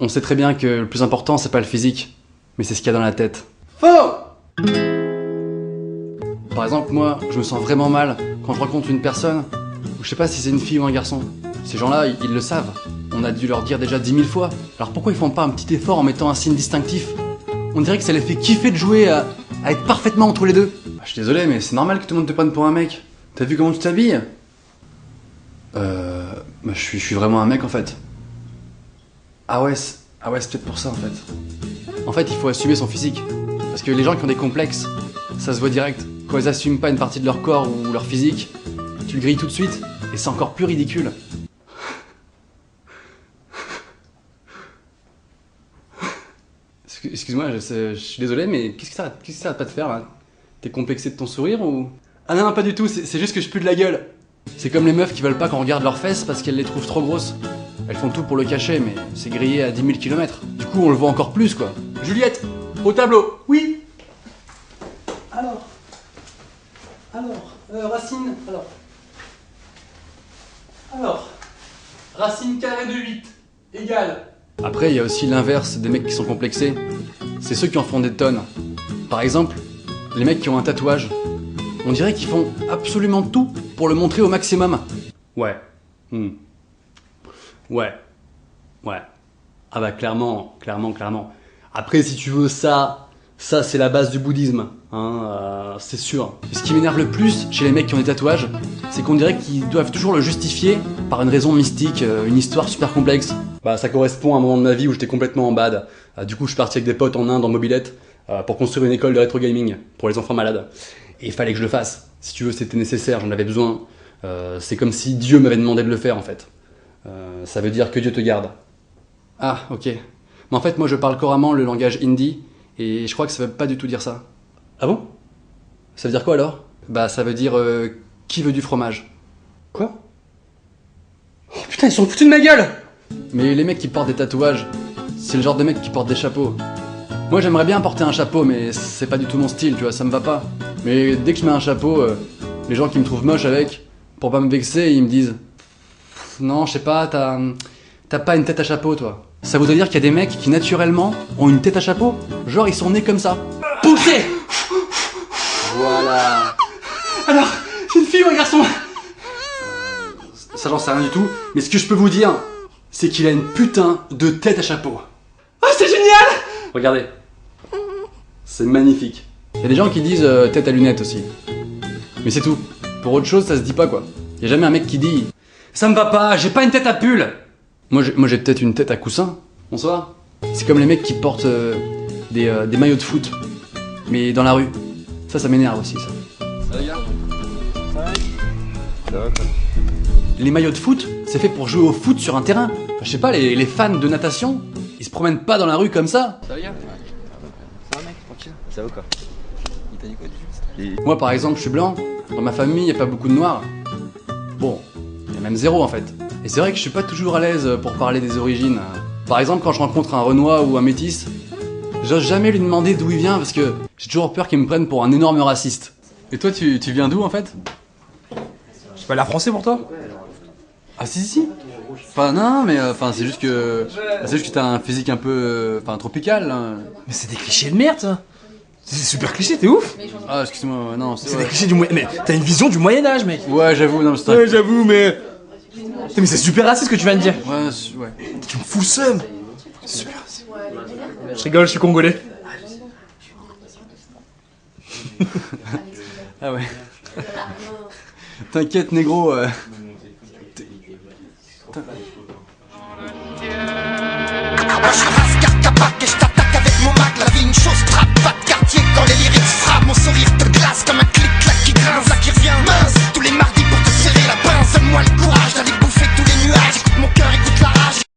On sait très bien que le plus important, c'est pas le physique, mais c'est ce qu'il y a dans la tête. Faux! Par exemple, moi, je me sens vraiment mal quand je rencontre une personne, ou je sais pas si c'est une fille ou un garçon. Ces gens-là, ils le savent. On a dû leur dire déjà 10 000 fois. Alors pourquoi ils font pas un petit effort en mettant un signe distinctif? On dirait que ça les fait kiffer de jouer à être parfaitement entre les deux. Bah, je suis désolé, mais c'est normal que tout le monde te prenne pour un mec. T'as vu comment tu t'habilles? Bah, je suis vraiment un mec en fait. Ah ouais, c'est peut-être pour ça en fait. En fait, il faut assumer son physique. Parce que les gens qui ont des complexes, ça se voit direct. Quand ils assument pas une partie de leur corps ou leur physique, tu le grilles tout de suite, et c'est encore plus ridicule. Excuse-moi, je suis désolé, mais qu'est-ce que ça arrête pas de faire là? T'es complexé de ton sourire ou... Ah non, pas du tout, c'est juste que je pue de la gueule. C'est comme les meufs qui veulent pas qu'on regarde leurs fesses parce qu'elles les trouvent trop grosses. Elles font tout pour le cacher, mais c'est grillé à 10 000 km. Du coup, on le voit encore plus, quoi. Juliette, au tableau. Oui. Racine, racine carrée de 8 égale... Après, il y a aussi l'inverse des mecs qui sont complexés. C'est ceux qui en font des tonnes. Par exemple, les mecs qui ont un tatouage. On dirait qu'ils font absolument tout pour le montrer au maximum. Ouais. Ouais. Ah bah clairement. Après, si tu veux ça c'est la base du bouddhisme, hein, c'est sûr. Ce qui m'énerve le plus chez les mecs qui ont des tatouages, c'est qu'on dirait qu'ils doivent toujours le justifier par une raison mystique, une histoire super complexe. Bah ça correspond à un moment de ma vie où j'étais complètement en bad. Du coup je suis parti avec des potes en Inde en mobilette pour construire une école de rétro gaming pour les enfants malades. Et il fallait que je le fasse. Si tu veux, c'était nécessaire, j'en avais besoin. C'est comme si Dieu m'avait demandé de le faire en fait. Ça veut dire que Dieu te garde. Ah ok. Mais en fait moi je parle couramment le langage hindi. Et je crois que ça veut pas du tout dire ça. Ah bon? Ça veut dire quoi alors? Bah ça veut dire qui veut du fromage. Quoi? Oh putain, ils sont foutus de ma gueule! Mais les mecs qui portent des tatouages, c'est le genre de mecs qui portent des chapeaux. Moi j'aimerais bien porter un chapeau, mais c'est pas du tout mon style, tu vois, ça me va pas. Mais dès que je mets un chapeau, les gens qui me trouvent moche avec, pour pas me vexer, ils me disent non, je sais pas, t'as pas une tête à chapeau toi. Ça voudrait dire qu'il y a des mecs qui naturellement ont une tête à chapeau. Genre ils sont nés comme ça. Poussez. Voilà. Alors, c'est une fille ou un garçon? Ça j'en sais rien du tout. Mais ce que je peux vous dire, c'est qu'il a une putain de tête à chapeau. Oh c'est génial. Regardez. C'est magnifique. Il y a des gens qui disent tête à lunettes aussi. Mais c'est tout. Pour autre chose ça se dit pas quoi. Y a jamais un mec qui dit ça me va pas, j'ai pas une tête à pull. Moi j'ai peut-être une tête à coussin. Bonsoir. C'est comme les mecs qui portent des maillots de foot, mais dans la rue. Ça m'énerve aussi, ça. Ça va les gars? Ça va quoi. Les maillots de foot, c'est fait pour jouer au foot sur un terrain. Enfin, je sais pas, les fans de natation, ils se promènent pas dans la rue comme ça. Ça va les gars? Ça va mec, tranquille. Ça va quoi? Il t'a dit quoi du jeu? Moi par exemple, je suis blanc. Dans ma famille, y a pas beaucoup de noirs. Bon, y a même zéro en fait. Et c'est vrai que je suis pas toujours à l'aise pour parler des origines. Par exemple, quand je rencontre un Renois ou un métis, j'ose jamais lui demander d'où il vient parce que j'ai toujours peur qu'il me prenne pour un énorme raciste. Et toi, tu viens d'où en fait? Je pas l'air français pour toi? Ah si. Enfin non, mais c'est juste que t'as un physique un peu tropical. Hein. Mais c'est des clichés de merde ça. C'est super cliché, t'es ouf. Ah excuse-moi, non. C'est des clichés du Moyen... Mais t'as une vision du Moyen-Âge mec. Ouais j'avoue, non c'est... Ouais j'avoue mais... Mais c'est super raciste ce que tu viens de dire. Ouais. Tu me fous le seum. C'est super raciste. Je rigole, je suis congolais. Ah ouais. T'inquiète négro. Moi je suis Rascar Capac et je t'attaque avec mon mag. La vie une chose frappe, pas de quartier quand les lyrics frappent. Mon sourire te glace